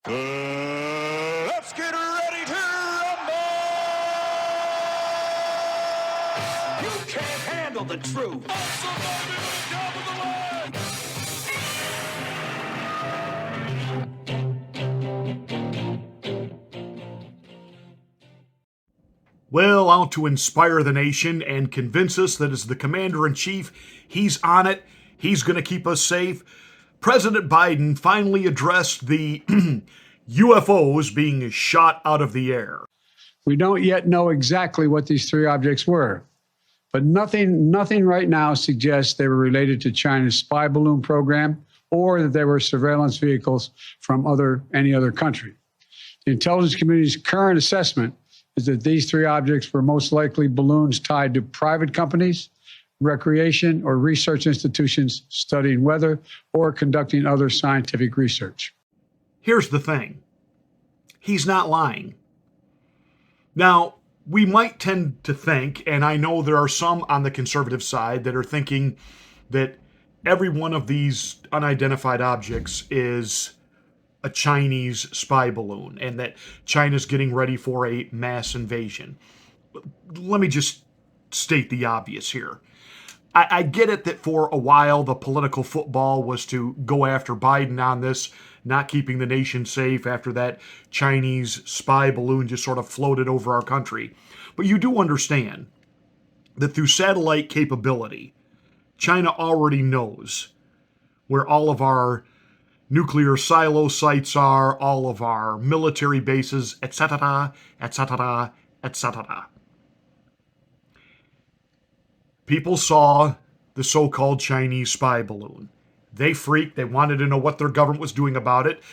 Let's get ready to rumble! You can't handle the truth. Well, out to inspire the nation and convince us that as the commander-in-chief, he's on it, he's going to keep us safe. President Biden finally addressed the UFOs being shot out of the air. We don't yet know exactly what these three objects were, but nothing right now suggests they were related to China's spy balloon program or that they were surveillance vehicles from any other country. The intelligence community's current assessment is that these three objects were most likely balloons tied to private companies, recreation or research institutions studying weather or conducting other scientific research. Here's the thing. He's not lying. Now, we might tend to think, and I know there are some on the conservative side that are thinking that every one of these unidentified objects is a Chinese spy balloon and that China's getting ready for a mass invasion. Let me just state the obvious here. I get it that for a while the political football was to go after Biden on this, not keeping the nation safe after that Chinese spy balloon just sort of floated over our country. But you do understand that through satellite capability, China already knows where all of our nuclear silo sites are, all of our military bases, etc., etc., etc. People saw the so-called Chinese spy balloon. They freaked. They wanted to know what their government was doing about it.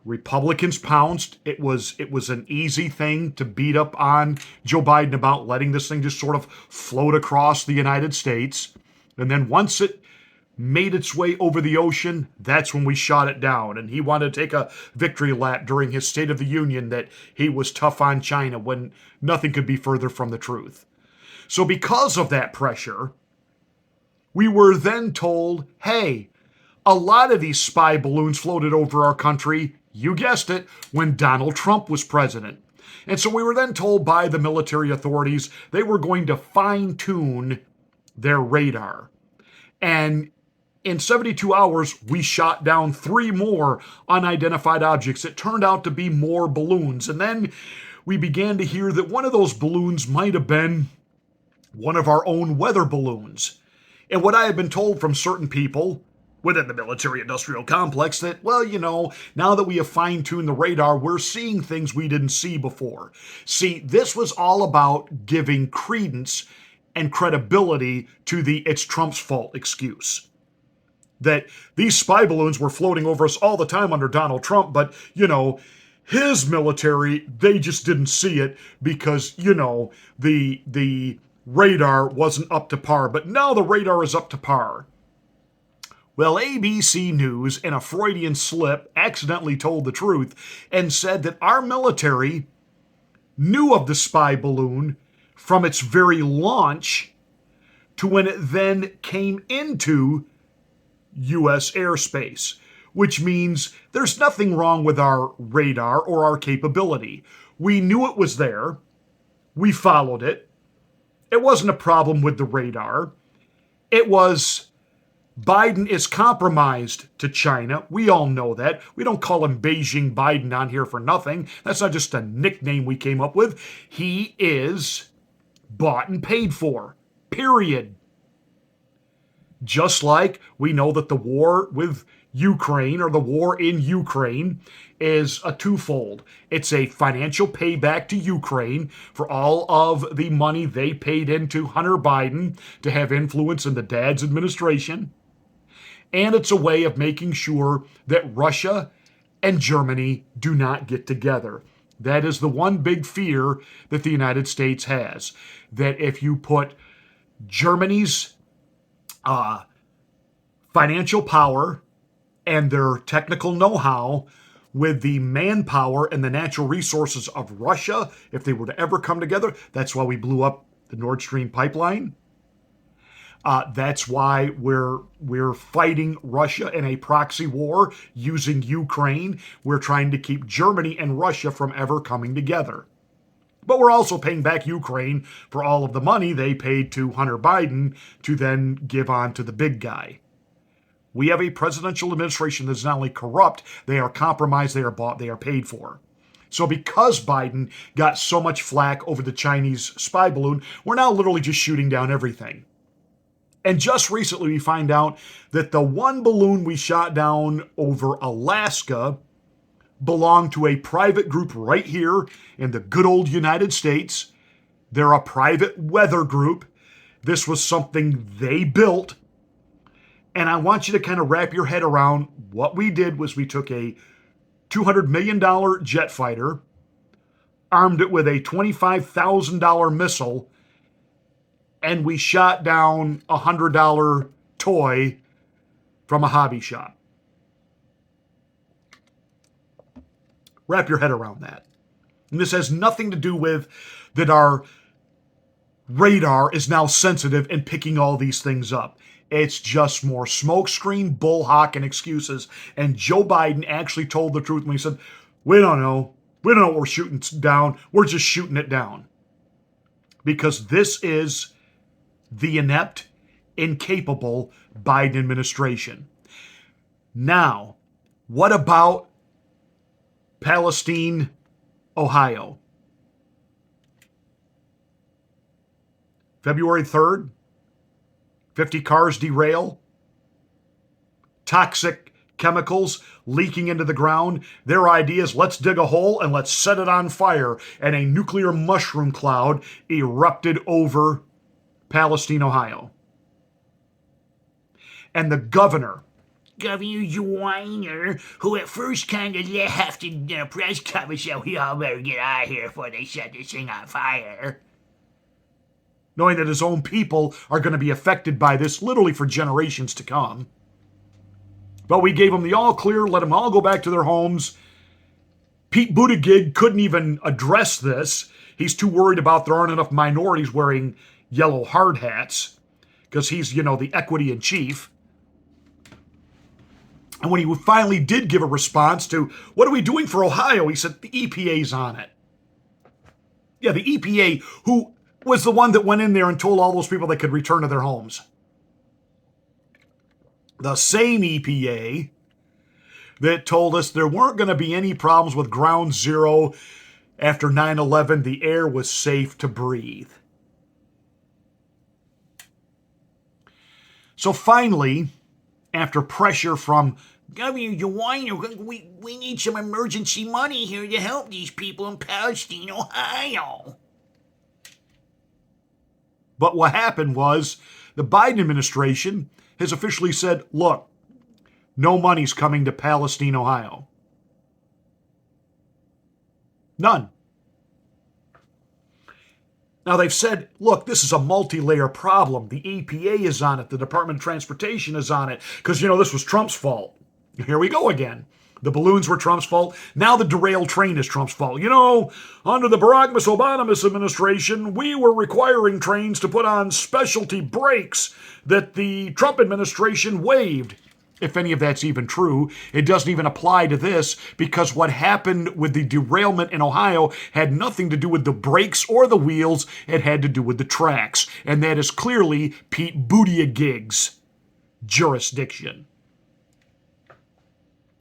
Republicans pounced. It was an easy thing to beat up on Joe Biden about letting this thing just sort of float across the United States. And then once it made its way over the ocean, that's when we shot it down. And he wanted to take a victory lap during his State of the Union that he was tough on China when nothing could be further from the truth. So because of that pressure, we were then told, hey, a lot of these spy balloons floated over our country, you guessed it, when Donald Trump was president. And so we were then told by the military authorities they were going to fine-tune their radar. And in 72 hours, we shot down 3 more unidentified objects. It turned out to be more balloons. And then we began to hear that one of those balloons might have been one of our own weather balloons. And what I have been told from certain people within the military-industrial complex that, well, now that we have fine-tuned the radar, we're seeing things we didn't see before. See, this was all about giving credence and credibility to the "it's Trump's fault" excuse. That these spy balloons were floating over us all the time under Donald Trump, but, his military, they just didn't see it because, the radar wasn't up to par. But now the radar is up to par. Well, ABC News, in a Freudian slip, accidentally told the truth and said that our military knew of the spy balloon from its very launch to when it then came into U.S. airspace, which means there's nothing wrong with our radar or our capability. We knew it was there. We followed it. It wasn't a problem with the radar. It was Biden is compromised to China. We all know that. We don't call him Beijing Biden on here for nothing. That's not just a nickname we came up with. He is bought and paid for. Period. Just like we know that the war with Ukraine or the war in Ukraine is a twofold. It's a financial payback to Ukraine for all of the money they paid into Hunter Biden to have influence in the dad's administration. And it's a way of making sure that Russia and Germany do not get together. That is the one big fear that the United States has. That if you put Germany's financial power and their technical know-how with the manpower and the natural resources of Russia, if they were to ever come together, that's why we blew up the Nord Stream pipeline. That's why we're fighting Russia in a proxy war using Ukraine. We're trying to keep Germany and Russia from ever coming together. But we're also paying back Ukraine for all of the money they paid to Hunter Biden to then give on to the big guy. We have a presidential administration that's not only corrupt, they are compromised, they are bought, they are paid for. So because Biden got so much flack over the Chinese spy balloon, we're now literally just shooting down everything. And just recently we find out that the one balloon we shot down over Alaska belong to a private group right here in the good old United States. They're a private weather group. This was something they built. And I want you to kind of wrap your head around what we did was we took a $200 million jet fighter, armed it with a $25,000 missile, and we shot down a $100 toy from a hobby shop. Wrap your head around that. And this has nothing to do with that our radar is now sensitive and picking all these things up. It's just more smokescreen, bullhawk, and excuses. And Joe Biden actually told the truth when he said, we don't know. We don't know what we're shooting down. We're just shooting it down. Because this is the inept, incapable Biden administration. Now, what about Palestine, Ohio? February 3rd, 50 cars derail, toxic chemicals leaking into the ground. Their idea is let's dig a hole and let's set it on fire, and a nuclear mushroom cloud erupted over Palestine, Ohio. And the governor Joyner, who at first kind of laughed in the press conference, said we all better get out of here before they set this thing on fire. knowing that his own people are going to be affected by this literally for generations to come. But we gave them the all clear, let them all go back to their homes. Pete Buttigieg couldn't even address this. He's too worried about there aren't enough minorities wearing yellow hard hats because he's, the equity in chief. And when he finally did give a response to, what are we doing for Ohio? He said, the EPA's on it. Yeah, the EPA, who was the one that went in there and told all those people they could return to their homes. The same EPA that told us there weren't going to be any problems with ground zero after 9/11. The air was safe to breathe. So finally, after pressure from Governor DeWine, we need some emergency money here to help these people in Palestine, Ohio. But what happened was the Biden administration has officially said, look, no money's coming to Palestine, Ohio. None. Now they've said, look, this is a multi-layer problem. The EPA is on it. The Department of Transportation is on it. Because, this was Trump's fault. Here we go again. The balloons were Trump's fault. Now the derailed train is Trump's fault. Under the Barack Obama administration, we were requiring trains to put on specialty brakes that the Trump administration waived. If any of that's even true, it doesn't even apply to this because what happened with the derailment in Ohio had nothing to do with the brakes or the wheels. It had to do with the tracks. And that is clearly Pete Buttigieg's jurisdiction.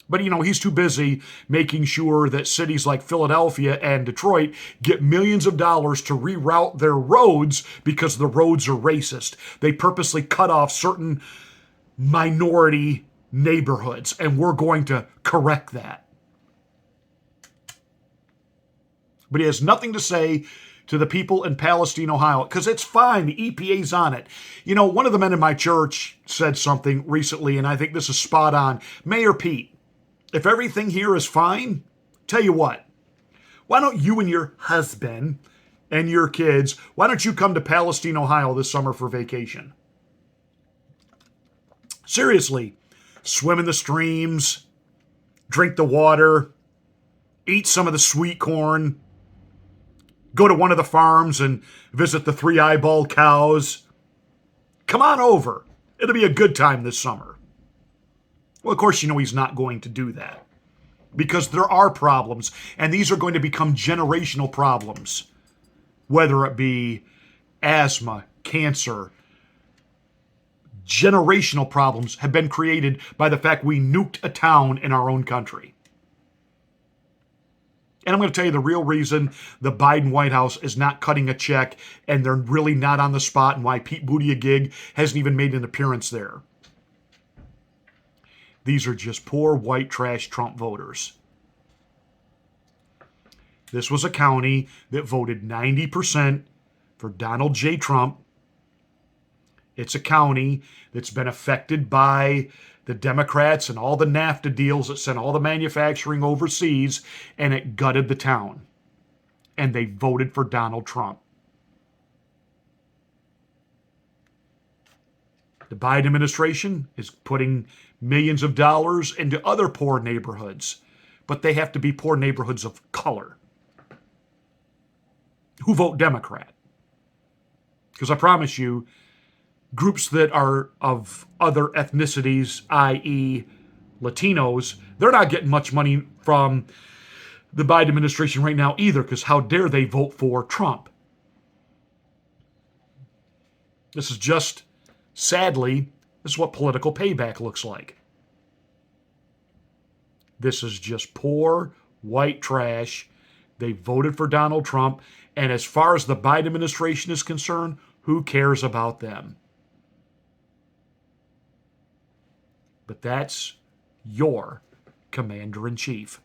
But, he's too busy making sure that cities like Philadelphia and Detroit get millions of dollars to reroute their roads because the roads are racist. They purposely cut off certain minority neighborhoods, and we're going to correct that. But he has nothing to say to the people in Palestine, Ohio, because it's fine. The EPA's on it. One of the men in my church said something recently, and I think this is spot on. Mayor Pete, if everything here is fine, tell you what, why don't you and your husband and your kids, why don't you come to Palestine, Ohio this summer for vacation? Seriously, swim in the streams, drink the water, eat some of the sweet corn, go to one of the farms and visit the 3 eyeball cows, Come on over. It'll be a good time this summer. Well, of course, you know he's not going to do that because there are problems, and these are going to become generational problems, whether it be asthma, cancer. Generational problems have been created by the fact we nuked a town in our own country. And I'm going to tell you the real reason the Biden White House is not cutting a check and they're really not on the spot and why Pete Buttigieg hasn't even made an appearance there. These are just poor white trash Trump voters. This was a county that voted 90% for Donald J. Trump. It's a county that's been affected by the Democrats and all the NAFTA deals that sent all the manufacturing overseas, and it gutted the town. And they voted for Donald Trump. The Biden administration is putting millions of dollars into other poor neighborhoods, but they have to be poor neighborhoods of color who vote Democrat. Because I promise you, groups that are of other ethnicities, i.e. Latinos, they're not getting much money from the Biden administration right now either, because how dare they vote for Trump? This is just, sadly, this is what political payback looks like. This is just poor white trash. They voted for Donald Trump, and as far as the Biden administration is concerned, who cares about them? But that's your commander-in-chief.